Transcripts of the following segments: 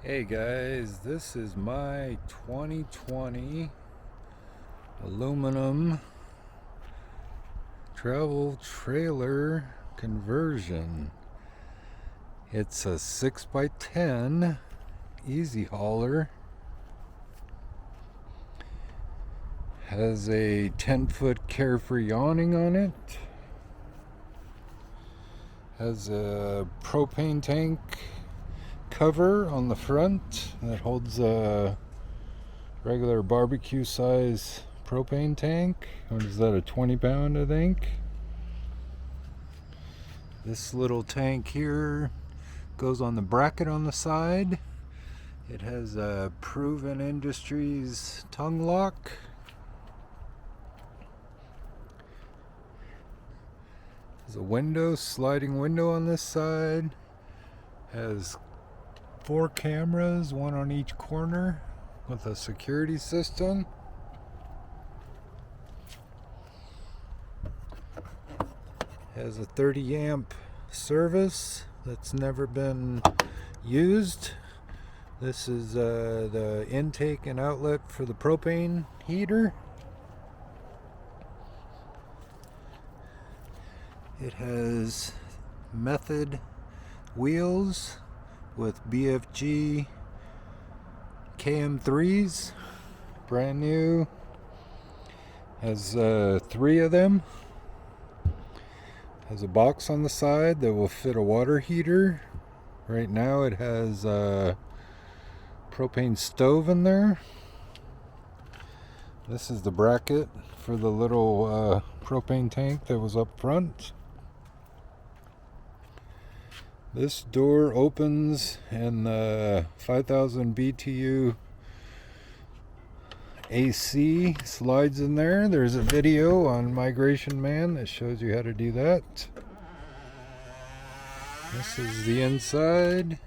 Hey guys, this is my 2020 aluminum travel trailer conversion. It's a 6x10 Ezhauler. Has a 10-foot carefree awning on it. Has a propane tank cover on the front that holds a regular barbecue size propane tank. What is that, a 20-pound, I think? This little tank here goes on the bracket on the side. It has a Proven Industries tongue lock. There's a window, sliding window on this side. Has 4 cameras, one on each corner, with a security system. Has a 30 amp service that's never been used. This is the intake and outlet for the propane heater. It has method wheels with BFG KM3s, brand new. Has 3 of them. Has a box on the side that will fit a water heater. Right now it has a propane stove in there. This is the bracket for the little propane tank that was up front. This door opens and 5,000 BTU AC slides in there. There's a video on Migration Man that shows you how to do that. This is the inside.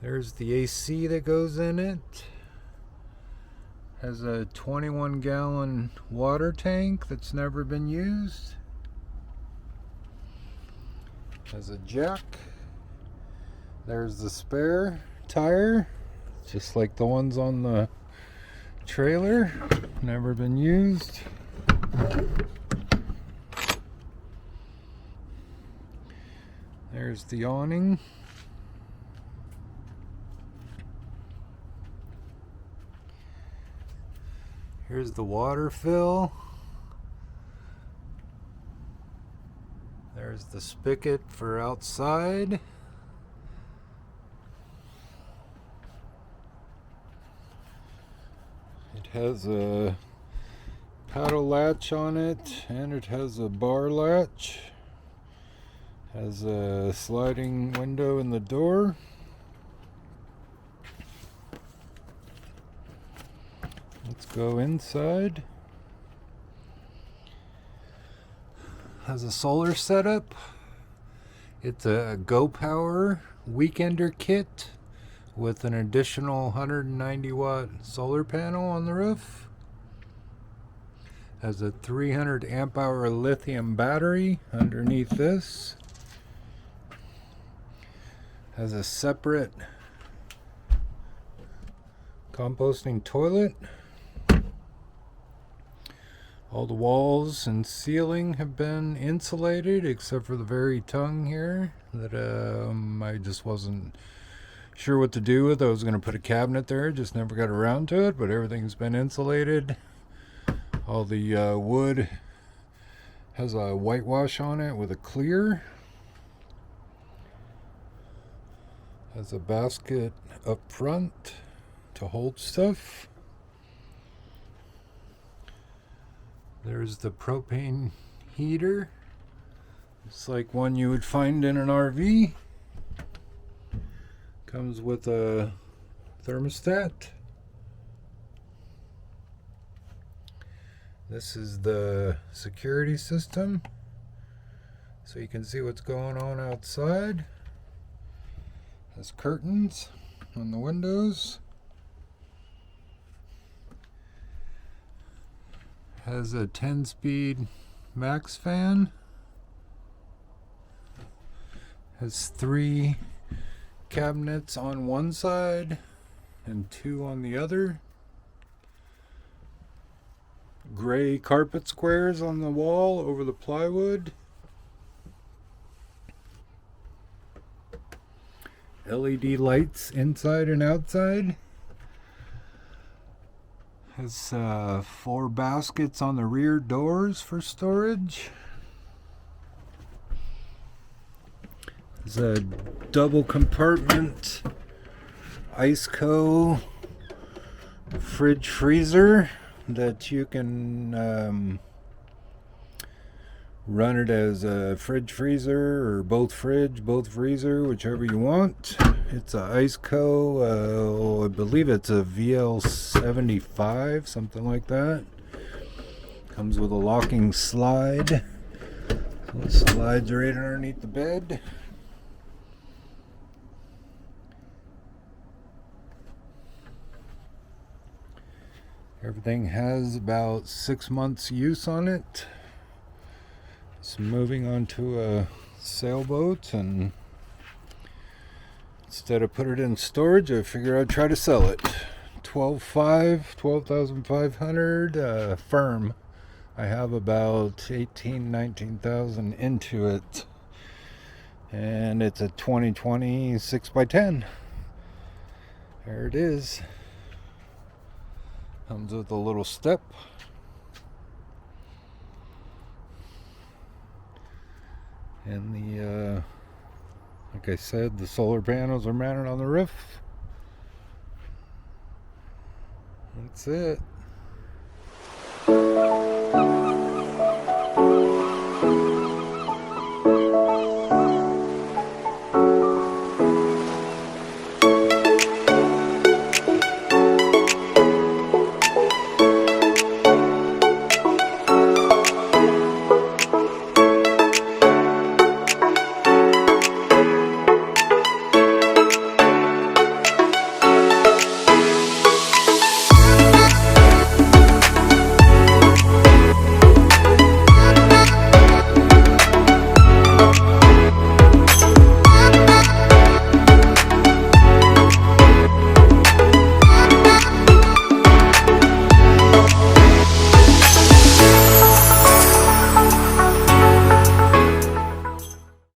There's the AC that goes in it. Has a 21-gallon water tank that's never been used. Has a jack. There's the spare tire, just like the ones on the trailer, never been used. There's the awning. Here's the water fill. There's the spigot for outside. It has a paddle latch on it, and it has a bar latch. Has a sliding window in the door. Let's go inside. Has a solar setup. It's a GoPower weekender kit with an additional 190 watt solar panel on the roof. Has a 300 amp hour lithium battery underneath this. Has a separate composting toilet. All the walls and ceiling have been insulated except for the very tongue here that I just wasn't sure what to do with. I was going to put a cabinet there, just never got around to it, but everything's been insulated. All the wood has a whitewash on it with a clear. Has a basket up front to hold stuff. There's the propane heater. It's like one you would find in an RV. Comes with a thermostat. This is the security system, so you can see what's going on outside. Has curtains on the windows. Has a 10-speed max fan. Has 3 cabinets on one side and 2 on the other. Gray carpet squares on the wall over the plywood. LED lights inside and outside. Has 4 baskets on the rear doors for storage. There's a double compartment Iceco fridge freezer that you can run it as a fridge freezer or both fridge, both freezer, whichever you want. It's a Iceco, I believe it's a VL75, something like that. Comes with a locking slide. So it slides right underneath the bed. Everything has about 6 months use on it. It's moving onto a sailboat, and instead of put it in storage, I figure I'd try to sell it. 12,500 firm. I have about 19,000 into it, and it's a 2020 6x10. There it is. Comes with a little step. And the, like I said, the solar panels are mounted on the roof. That's it.